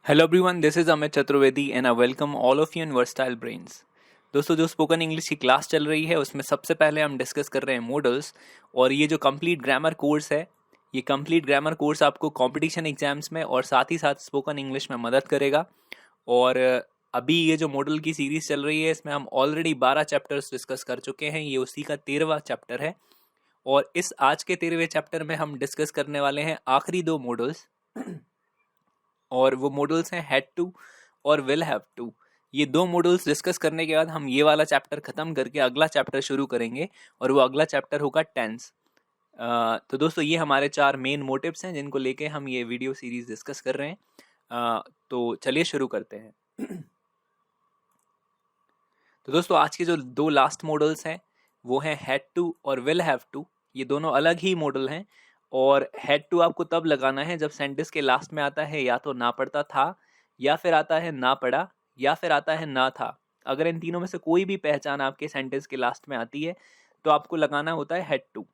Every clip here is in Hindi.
Hello everyone, this is Amit Chaturvedi and I welcome all of you in versatile brains. दोस्तों, जो स्पोकन इंग्लिश की क्लास चल रही है उसमें सबसे पहले हम डिस्कस कर रहे हैं मॉडल्स। और ये जो कंप्लीट ग्रामर कोर्स है, ये कंप्लीट ग्रामर कोर्स आपको कंपटीशन एग्जाम्स में और साथ ही साथ स्पोकन इंग्लिश में मदद करेगा। और अभी ये जो मॉडल की सीरीज चल रही है इसमें हम ऑलरेडी 12 चैप्टर्स डिस्कस कर चुके हैं। ये उसी का 13वां चैप्टर है और इस आज के 13वें चैप्टर में हम डिस्कस करने वाले हैं आखिरी दो मॉडल्स। और वो मॉडल्स हैं हैड टू और विल हैव टू। ये दो मॉडल्स डिस्कस करने के बाद हम ये वाला चैप्टर खत्म करके अगला चैप्टर शुरू करेंगे और वो अगला चैप्टर होगा टेंस। तो दोस्तों, ये हमारे 4 मेन मोटिव्स हैं जिनको लेके हम ये वीडियो सीरीज डिस्कस कर रहे हैं। तो चलिए शुरू करते हैं। तो दोस्तों, आज के जो दो लास्ट मॉडल्स हैं वो हैं हैड टू और विल हैव टू। ये दोनों अलग ही मॉडल हैं। और हैड टू आपको तब लगाना है जब सेंटेंस के लास्ट में आता है या तो ना पढ़ता था, या फिर आता है ना पढ़ा, या फिर आता है ना था। अगर इन तीनों में से कोई भी पहचान आपके सेंटेंस के लास्ट में आती है तो आपको लगाना होता है हैड टू।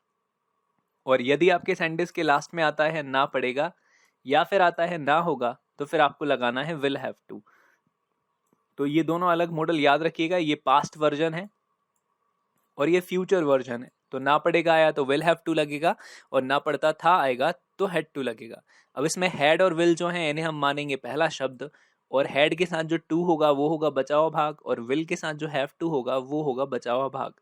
और यदि आपके सेंटेंस के लास्ट में आता है ना पड़ेगा या फिर आता है ना होगा तो फिर आपको लगाना है विल हैव टू। तो ये दोनों अलग मॉडल याद रखिएगा। ये पास्ट वर्जन है और ये फ्यूचर वर्जन है। तो ना पड़ेगा आया तो विल हैव टू लगेगा और ना पड़ता था आएगा तो हैड टू लगेगा। अब इसमें हैड और विल जो है इन्हें हम मानेंगे पहला शब्द, और हैड के साथ जो टू होगा वो होगा बचा हुआ भाग, और विल के साथ जो हैव टू होगा वो होगा बचा हुआ भाग।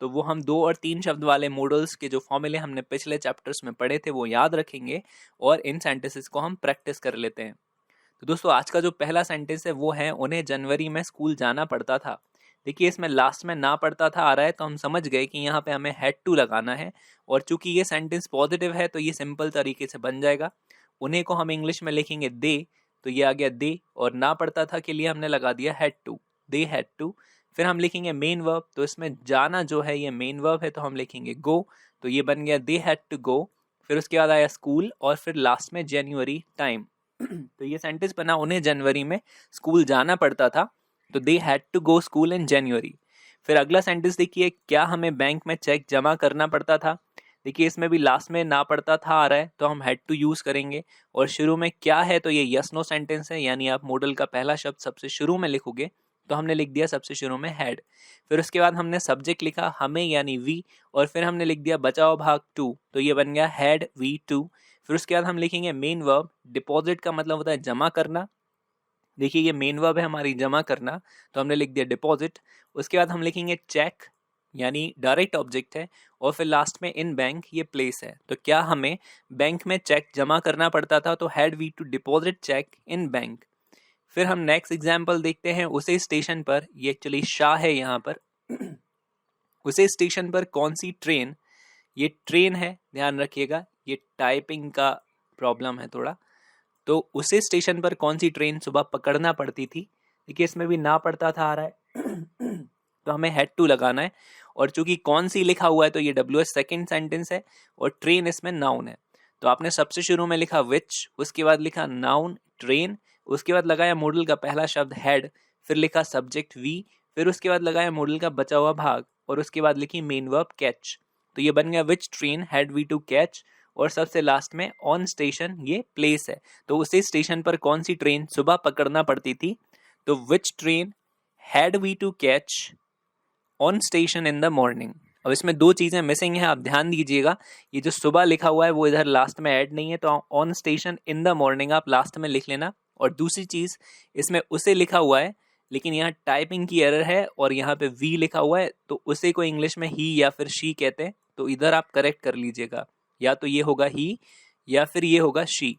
तो वो हम 2 और 3 शब्द वाले मॉडल्स के जो फॉर्मूले हमने पिछले चैप्टर्स में पढ़े थे वो याद रखेंगे और इन सेंटेंसेस को हम प्रैक्टिस कर लेते हैं। तो दोस्तों, आज का जो पहला सेंटेंस है वो है उन्हें जनवरी में स्कूल जाना पड़ता था। देखिए, इसमें लास्ट में ना पड़ता था आ रहा है तो हम समझ गए कि यहाँ पे हमें हैड टू लगाना है। और चूंकि ये सेंटेंस पॉजिटिव है तो ये सिंपल तरीके से बन जाएगा। उन्हें को हम इंग्लिश में लिखेंगे दे, तो ये आ गया दे। और ना पड़ता था के लिए हमने लगा दिया had to, they had to. फिर हम लिखेंगे मेन वर्ब, तो इसमें जाना जो है ये मेन वर्ब है तो हम लिखेंगे गो, तो ये बन गया दे हैड टू गो। फिर उसके बाद आया स्कूल और फिर लास्ट में जनवरी टाइम। तो ये सेंटेंस बना उन्हें जनवरी में स्कूल जाना पड़ता था, तो they had to go school in January. फिर अगला सेंटेंस देखिए, क्या हमें बैंक में चेक जमा करना पड़ता था। देखिए, इसमें भी लास्ट में ना पड़ता था आ रहा है तो हम हैड टू यूज करेंगे। और शुरू में क्या है तो ये यस नो सेंटेंस है, यानी आप मॉडल का पहला शब्द सबसे शुरू में लिखोगे तो हमने लिख दिया सबसे शुरू में हैड। फिर उसके बाद हमने सब्जेक्ट लिखा हमें यानी वी, और फिर हमने लिख दिया बचाओ भाग टू, तो ये बन गया हैड वी टू। फिर उसके बाद हम लिखेंगे मेन वर्ब, डिपॉजिट का मतलब होता है जमा करना। देखिए, ये मेन वर्ब है हमारी जमा करना, तो हमने लिख दिया डिपॉजिट। उसके बाद हम लिखेंगे चेक, यानी डायरेक्ट ऑब्जेक्ट है। और फिर लास्ट में इन बैंक, ये प्लेस है। तो क्या हमें बैंक में चेक जमा करना पड़ता था, तो had we to deposit cheque in bank. फिर हम नेक्स्ट एग्जाम्पल देखते हैं, उसे स्टेशन पर, ये एक्चुअली शाह है यहाँ पर। उसे स्टेशन पर कौन सी ट्रेन, ये ट्रेन है ध्यान रखिएगा, ये टाइपिंग का प्रॉब्लम है थोड़ा। तो उसे स्टेशन पर कौन सी ट्रेन सुबह पकड़ना पड़ती थी। देखिए, इसमें भी ना पड़ता था आ रहा है तो हमें हैड टू लगाना है। और चूंकि कौन सी लिखा हुआ है तो ये डब्ल्यू एस सेकेंड सेंटेंस है और ट्रेन इसमें नाउन है। तो आपने सबसे शुरू में लिखा विच, उसके बाद लिखा नाउन ट्रेन, उसके बाद लगाया मॉडल का पहला शब्द हैड, फिर लिखा सब्जेक्ट वी, फिर उसके बाद लगाया मॉडल का बचा हुआ भाग, और उसके बाद लिखी मेन वर्ब कैच। तो ये बन गया which train had we to catch. और सबसे लास्ट में ऑन स्टेशन, ये प्लेस है। तो उसे स्टेशन पर कौन सी ट्रेन सुबह पकड़ना पड़ती थी, तो which train had we to catch on station in the morning. अब इसमें 2 चीजें मिसिंग है, आप ध्यान दीजिएगा। ये जो सुबह लिखा हुआ है वो इधर लास्ट में ऐड नहीं है, तो on station in the morning आप लास्ट में लिख लेना। और दूसरी चीज, इसमें उसे लिखा हुआ है लेकिन यहाँ टाइपिंग की एरर है और यहाँ पे वी लिखा हुआ है, तो उसे को इंग्लिश में ही या फिर शी कहते हैं। तो इधर आप करेक्ट कर लीजिएगा, या तो ये होगा ही या फिर ये होगा शी।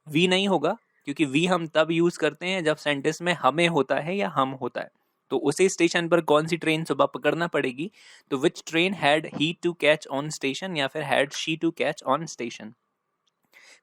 वी नहीं होगा, क्योंकि वी हम तब यूज करते हैं जब सेंटेंस में हमें होता है या हम होता है। तो उसे स्टेशन पर कौन सी ट्रेन सुबह पकड़ना पड़ेगी, तो which train had he to catch on station या फिर had she to catch on station.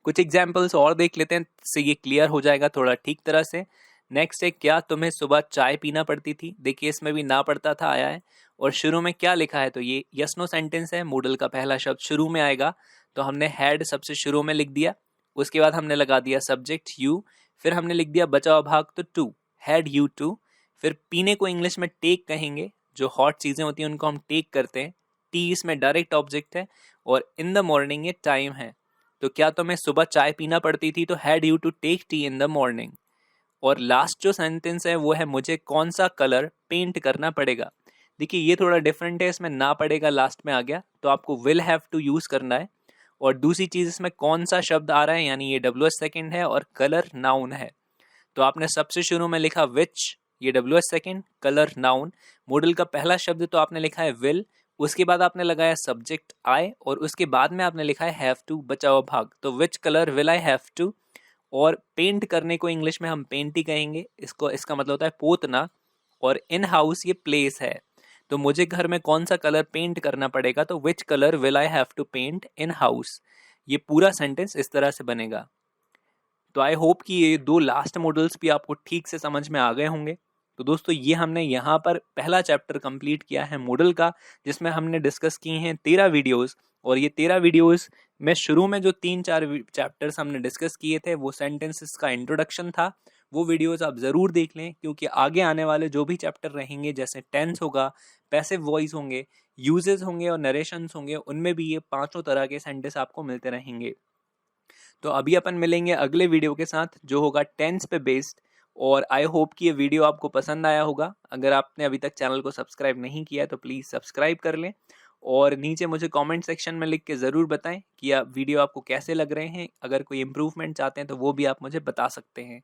कुछ एग्जाम्पल्स और देख लेते हैं, से ये क्लियर हो जाएगा थोड़ा ठीक तरह से। नेक्स्ट है, क्या तुम्हें सुबह चाय पीना पड़ती थी। देखिए, इसमें भी ना पड़ता था आया है और शुरू में क्या लिखा है, तो ये यस नो सेंटेंस है। मॉडल का पहला शब्द शुरू में आएगा तो हमने हैड सबसे शुरू में लिख दिया। उसके बाद हमने लगा दिया सब्जेक्ट यू, फिर हमने लिख दिया बचा हुआ भाग तो टू, हैड यू टू। फिर पीने को इंग्लिश में टेक कहेंगे, जो हॉट चीजें होती हैं उनको हम टेक करते हैं। टी इसमें डायरेक्ट ऑब्जेक्ट है और इन द मॉर्निंग ये टाइम है। तो क्या तुम्हें सुबह चाय पीना पड़ती थी, तो had you to take tea in the morning. और लास्ट जो सेंटेंस है वो है मुझे कौन सा कलर पेंट करना पड़ेगा। देखिए ये थोड़ा डिफरेंट है, इसमें ना पड़ेगा लास्ट में आ गया, तो आपको विल हैव टू यूज करना है। और दूसरी चीज इसमें कौन सा शब्द आ रहा है, यानी ये WH सेकंड है और कलर नाउन है। तो आपने सबसे शुरू में लिखा विच, ये WH second, colour noun. Model का पहला शब्द तो आपने लिखा है विल, उसके बाद आपने लगाया सब्जेक्ट आई, और उसके बाद में आपने लिखा है हैव टू, बचा हुआ भाग। तो which colour will I have to. और पेंट करने को इंग्लिश में हम पेंट ही कहेंगे, इसका मतलब होता है पोतना। और इन हाउस ये प्लेस है, तो मुझे घर में कौन सा कलर पेंट करना पड़ेगा, तो which colour will I have to paint in house. ये पूरा सेंटेंस इस तरह से बनेगा। तो आई होप कि ये दो लास्ट मॉडल्स भी आपको ठीक से समझ में आ गए होंगे। तो दोस्तों ये हमने यहाँ पर पहला चैप्टर कंप्लीट किया है मॉडल का, जिसमें हमने डिस्कस की हैं 13 वीडियोस। और ये 13 वीडियोस में शुरू में जो 3-4 चैप्टर्स हमने डिस्कस किए थे वो सेंटेंसेस का इंट्रोडक्शन था। वो वीडियोस आप ज़रूर देख लें, क्योंकि आगे आने वाले जो भी चैप्टर रहेंगे, जैसे टेंस होगा, पैसिव वॉइस होंगे, यूजेस होंगे और नरेशंस होंगे, उनमें भी ये 5 तरह के सेंटेंस आपको मिलते रहेंगे। तो अभी अपन मिलेंगे अगले वीडियो के साथ जो होगा टेंस पे बेस्ड। और आई होप कि ये वीडियो आपको पसंद आया होगा। अगर आपने अभी तक चैनल को सब्सक्राइब नहीं किया है तो प्लीज़ सब्सक्राइब कर लें, और नीचे मुझे कमेंट सेक्शन में लिख के ज़रूर बताएं कि यह वीडियो आपको कैसे लग रहे हैं। अगर कोई इम्प्रूवमेंट चाहते हैं तो वो भी आप मुझे बता सकते हैं।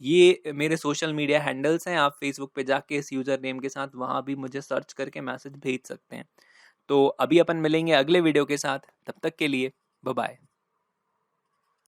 ये मेरे सोशल मीडिया हैंडल्स हैं, आप फेसबुक पे जाके इस यूज़र नेम के साथ वहाँ भी मुझे सर्च करके मैसेज भेज सकते हैं। तो अभी अपन मिलेंगे अगले वीडियो के साथ, तब तक के लिए बाय बाय।